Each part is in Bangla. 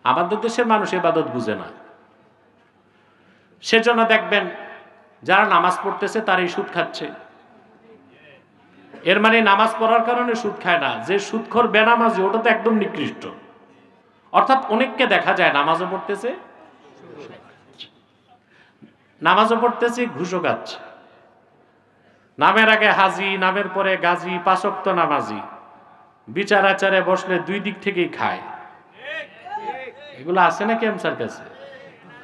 আমাদের দেশের মানুষ ইবাদত বুঝে না, সেজন্য দেখবেন যারা নামাজ পড়তেছে তারাই সুদ খাচ্ছে। এর মানে নামাজ পড়ার কারণে সুদ খায় না, যে সুদখোর বেনামাজি ওটা তো একদম নিকৃষ্ট। অর্থাৎ অনেককে দেখা যায় নামাজও পড়তেছে, ঘুষও খাচ্ছে। নামের আগে হাজি, নামের পরে গাজী, 5 ওয়াক্ত নামাজি, বিচার আচারে বসলে 2 দিক থেকেই খায়। এগুলো আছে নাকি এমসার কাছে?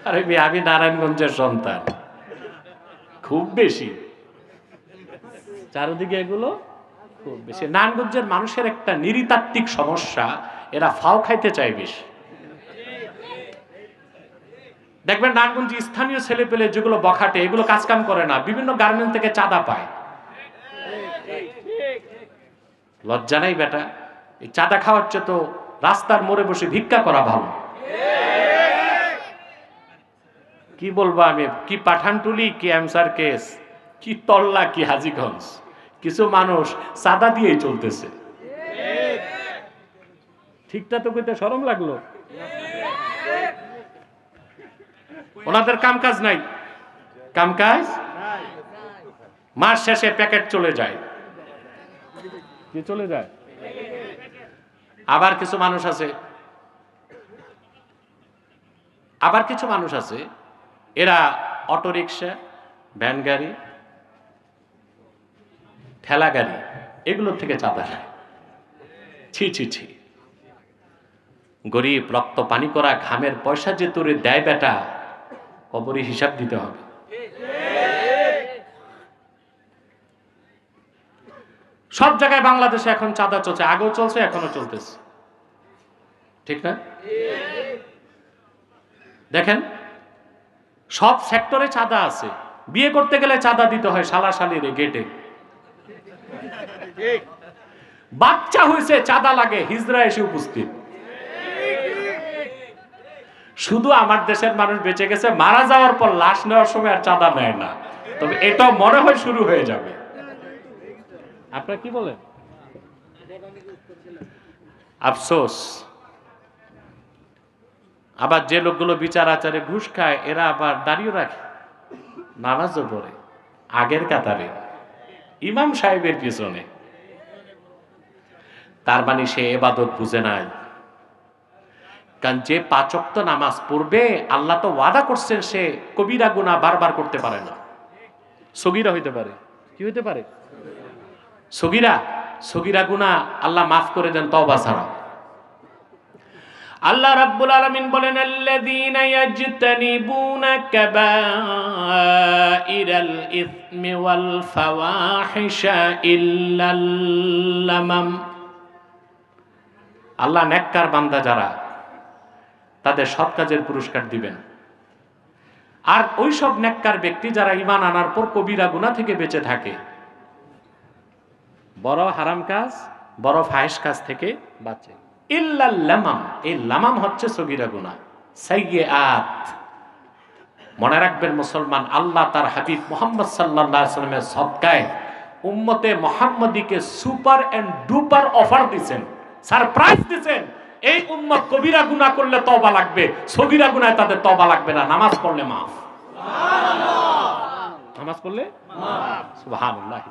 আরে আমি নারায়ণগঞ্জের সন্তান, খুব বেশি চারদিকে এগুলো খুব বেশি। নারায়ণগঞ্জের মানুষের একটা নৃতাত্ত্বিক সমস্যা, এরা ফাও খাইতে চায় বেশি। দেখবেন নারায়ণগঞ্জ স্থানীয় ছেলে পেলে যেগুলো বখাটে, এগুলো কাজকাম করে না, বিভিন্ন গার্মেন্ট থেকে চাঁদা পায়। লজ্জা নাই বেটা? এই চাঁদা খাওয়ার চেয়ে তো রাস্তার মোড়ে বসে ভিক্ষা করা ভালো। কি বলবো আমি, কি পাঠানটুলি, কি এমসার কেস, কি তল্লা, কি হাজীগঞ্জ, কিছু মানুষ চাঁদা দিয়েই চলতেছে। ঠিকটা তো কইতে শরম লাগলো। ওনাদের কামকাজ নাই, কামকাজ মাস শেষে প্যাকেট চলে যায়, কি চলে যায়। আবার কিছু মানুষ আছে এরা অটোরিকশা, ভ্যান গাড়ি, ঠেলা গাড়ি, এগুলোর থেকে চাঁদা নেয়। ছি ছি ছি, গরিব রক্ত পানি করা ঘামের পয়সা যে তোরে দেয় বেটা, কবরে হিসাব দিতে হবে। সব জায়গায় বাংলাদেশে এখন চাঁদা চলছে, আগেও চলছে, এখনো চলতেছে, ঠিক না? দেখেন সব সেক্টরে চাঁদা আছে। বিয়ে করতে গেলে চাঁদা দিতে হয় শালা শালির গেটে, বাচ্চা হয়েছে চাঁদা লাগে, হিজড়া এসে উপস্থিত। শুধু আমার দেশের মানুষ বেঁচে গেছে, মারা যাওয়ার পর লাশ নেওয়ার সময় আর চাঁদা নেয় না, তবে এটা মনে হয় শুরু হয়ে যাবে। আপনারা কি বলেন? আফসোস, আবার যে লোকগুলো বিচার আচারে ঘুষ খায় এরা আবার দাঁড়িয়ে রাখে, নামাজও পড়ে আগের কাতারে ইমাম সাহেবের পিছনে। তার মানে সে ইবাদত বুঝে নাই। কারণ যে 5 ওয়াক্ত নামাজ পড়বে, আল্লাহ তো ওয়াদা করছেন সে কবিরা গুনাহ বারবার করতে পারে না, সগীরা হইতে পারে। কি হইতে পারে? সগীরা গুনাহ আল্লাহ মাফ করে দেন তওবা ছাড়া। আল্লাহ রাব্বুল আলামিন বলেন, আল্লাযীনা ইয়াজতানিবুনা কাবাইরাল ইসমি ওয়াল ফাওয়াহিশা ইল্লাল লামাম। আল্লাহ নেককার বান্দা যারা, তাদের সৎ কাজের পুরস্কার দিবেন। আর ওই সব নেককার ব্যক্তি যারা ঈমান আনার পর কবিরা গুনাহ থেকে বেঁচে থাকে, বড় হারাম কাজ, বড় ফাহিশ কাজ থেকে বাঁচে। ইল্লাল লামাম, এই লামাম হচ্ছে সগীরা গুনাহ, সাইয়্যাত। মনে রাখবেন মুসলমান, আল্লাহ তার হাবিব মুহাম্মদ সাল্লাল্লাহু আলাইহি ওয়াসাল্লামের সদকায় উম্মতে মুহাম্মাদিকে সুপার এন্ড ডুপার অফার দিবেন, সারপ্রাইজ দিবেন। এই উম্মত কবিরা গুনাহ করলে তওবা লাগবে, সগীরা গুনাহে তাদের তওবা লাগবে না, নামাজ পড়লে মাফ। সুবহানাল্লাহ, নামাজ পড়লে মাফ। সুবহানাল্লাহ।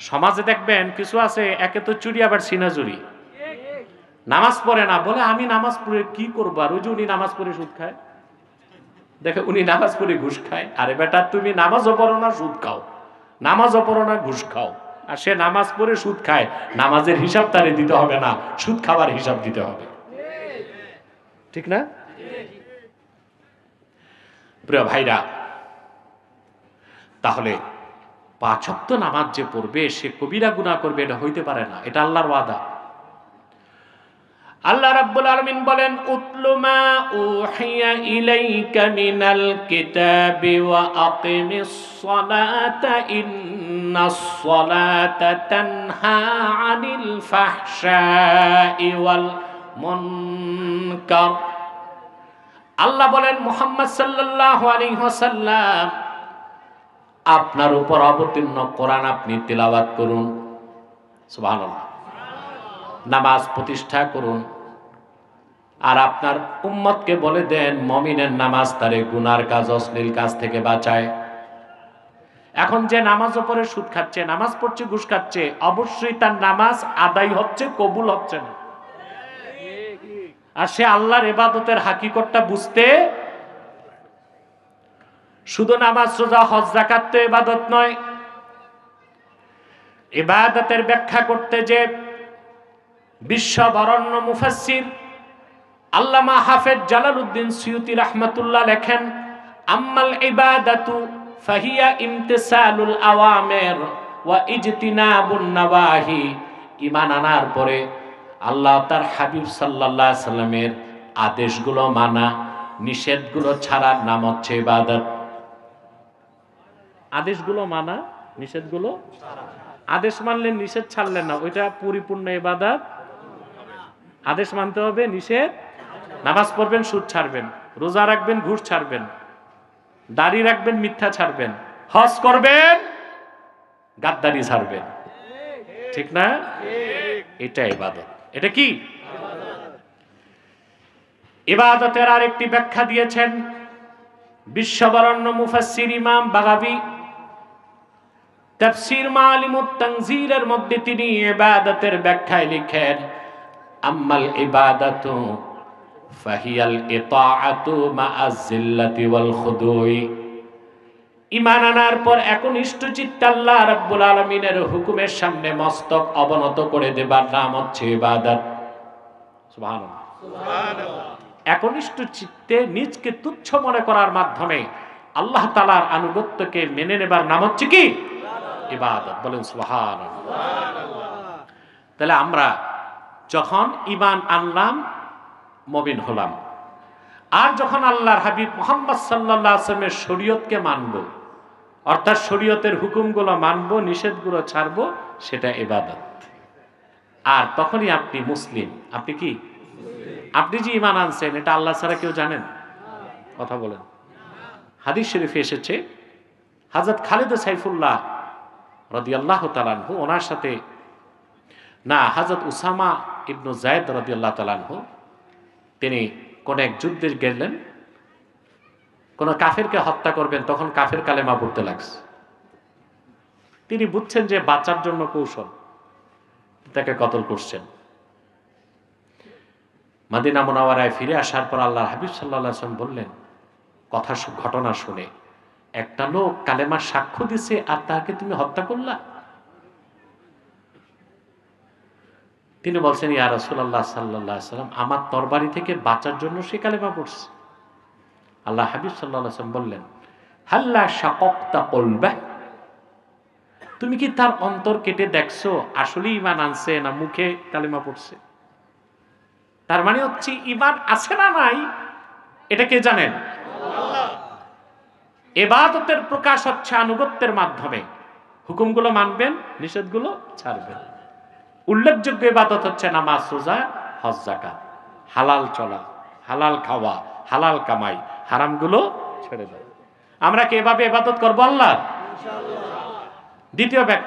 সমাজে দেখবেন কিছু আছে, একে তো চুরি আবার সিনাজুরি, নামাজ পড়ে না, বলে আমি নামাজ পড়ে কি করবো, আর ওই যে উনি নামাজ পড়ে সুদ খায়, দেখে উনি নামাজ পড়ে ঘুষ খায়। আরে বেটা, তুমি নামাজও পড়ো না, সুদ খাও, নামাজও পড়ো না, ঘুষ খাও, আর সে নামাজ পড়ে সুদ খায়, নামাজের হিসাব তারে দিতে হবে না, সুদ খাবার হিসাব দিতে হবে, ঠিক না? প্রিয় ভাইরা, তাহলে 5 ওয়াক্ত নামাজ যে পড়বে সে কবিরা গুনাহ করবে, এটা হইতে পারে না, এটা আল্লাহর ওয়াদা। আল্লাহ রাব্বুল আলামিন বলেন, উতলু মা উহিয়া ইলাইকা মিনাল কিতাবি ওয়া আকিমিস সালাতা ইন্নাস সালাতা তানহা আনিল ফাহশাই ওয়াল মুনকার। আল্লাহ বলেন, মুহাম্মদ সাল্লাল্লাহু আলাইহি ওয়াসাল্লাম, আপনার উপর অবতীর্ণ কোরআন আপনি তিলাওয়াত করুন, সুবহানাল্লাহ, নামাজ প্রতিষ্ঠা করুন, আর আপনার উম্মতকে বলে দেন মুমিনের নামাজ তারে গুনার কাজ অশ্লীল কাজ থেকে বাঁচায়। এখন যে নামাজও পড়ে সুদ খাচ্ছে, নামাজ পড়ছে ঘুষ খাচ্ছে, অবশ্যই তার নামাজ আদায় হচ্ছে, কবুল হচ্ছে না। আর সে আল্লাহর ইবাদতের হাকিকতটা বুঝতে, শুধু নামাজ রোজা হজ যাকাত তো ইবাদত নয়, ইবাদতের ব্যাখ্যা করতে যে বিশ্ববরণ্য মুফাসসির আল্লামা হাফেজ জালালউদ্দিন সুয়ুতি রাহমাতুল্লাহ লেখেন, আম্মাল ইবাদাতু ফাহিয়া ইমতিসালুল আওয়ামির ওয়া ইজতিনাবুন নাওয়াহি। ঈমান আনার পরে আল্লাহ তার হাবিব সাল্লাল্লাহু আলাইহি সাল্লামের আদেশগুলো মানা, নিষেধগুলো ছাড়ার নাম হচ্ছে ইবাদত। আদেশগুলো মানা, নিষেধগুলো আদেশ মানলেন নিষেধ ছাড়লেন না, ওইটা পরিপূর্ণ ইবাদত। আদেশ মানতে হবে, নিষেধ, নামাজ পড়বেন সুদ ছাড়বেন, রোজা রাখবেন ঘুষ ছাড়বেন, দাড়ি রাখবেন মিথ্যা ছাড়বেন, হজ করবেন গাদ্দারি ছাড়বেন, ঠিক না? এটা ইবাদত। এটা কি ইবাদতের আরেকটি ব্যাখ্যা দিয়েছেন বিশ্ববরণ্য মুফাসসির ইমাম বাগাবী তাফসীর মাআলিমুত তানজিলের মধ্যে তিনি ইবাদতের ব্যাখ্যায় লিখেন, আম্মাল ইবাদাতু ফাহিয়াল ইতাআতু মা'আজ জিল্লাতি ওয়াল খুদুই। ঈমান আনার পর একনিষ্ঠ চিত্তে আল্লাহ রাব্বুল আলামিনের হুকুমের সামনে মস্তক অবনত করে দেবার নাম হচ্ছে ইবাদত। সুবহানাল্লাহ, সুবহানাল্লাহ। একনিষ্ঠ চিত্তে নিজকে তুচ্ছ মনে করার মাধ্যমে আল্লাহ তাআলার আনুগত্যকে মেনে নেবার নাম হচ্ছে কি? ইবাদত। বলেন সুবহানাল্লাহ। তাহলে আমরা যখন ঈমান আনলাম, মুমিন হলাম, আর যখন আল্লাহর হাবিব মুহাম্মদ সাল্লাল্লাহু আলাইহি ওয়াসাল্লামের শরীয়তকে মানব, অর্থাৎ শরীয়তের হুকুমগুলো মানব, নিষেধগুলো ছাড়ব, সেটা ইবাদত। আর তখনই আপনি মুসলিম। আপনি কি? আপনি যে ঈমান আনছেন এটা আল্লাহ ছাড়া কেউ জানেন? কথা বলেন। হাদিস শরীফে এসেছে, হযরত খালিদ সাইফুল্লাহ রাদিয়াল্লাহু তাআলা আনহু, ওনার সাথে না, হযরত উসামা ইবনু যায়েদ রাদিয়াল্লাহু তাআলা আনহু, তিনি কোন এক যুদ্ধে গেলেন, কোন কাফেরকে হত্যা করবেন, তখন কাফের কালেমা পড়তে লাগছে। তিনি বুঝছেন যে বাঁচার জন্য কৌশল, তাকে কতল করছেন। মদিনা মুনাওয়ারায় ফিরে আসার পর আল্লাহর হাবিব সাল্লাল্লাহু আলাইহি ওয়াসাল্লাম বললেন, ঘটনা শুনে, একটা লোক কালেমার সাক্ষ্য দিছে আর তাকে তুমি হত্যা করলা? তিনি বলছেন, ইয়া রাসূলুল্লাহ সাল্লাল্লাহু আলাইহি ওয়াসাল্লাম, আমার তরবারি থেকে বাঁচার জন্য সে কালেমা পড়ছে। আল্লাহ হাবিব সাল্লাল্লাহু আলাইহি ওয়াসাল্লাম বললেন, হাল্লা শাকাকতা কলবা, তুমি কি তার অন্তর কেটে দেখছো আসলে ঈমান আনছে না মুখে কালেমা পড়ছে? তার মানে হচ্ছে ঈমান আছে না নাই এটা কে জানেন? আল্লাহ। ইবাদতের প্রকাশ হচ্ছে আনুগত্যের মাধ্যমে, হুকুমগুলো মানবেন, নিষেধগুলো ছাড়বেন। উল্লেখযোগ্য ইবাদত হচ্ছে নামাজ, রোজা, হজ, যাকাত। হালাল চলা, হালাল খাওয়া, হালাল কামাই, হারামগুলো ছেড়ে দাও। আমরা কি এভাবে ইবাদত করব আল্লাহ? ইনশাআল্লাহ। দ্বিতীয় ব্যাখ্যা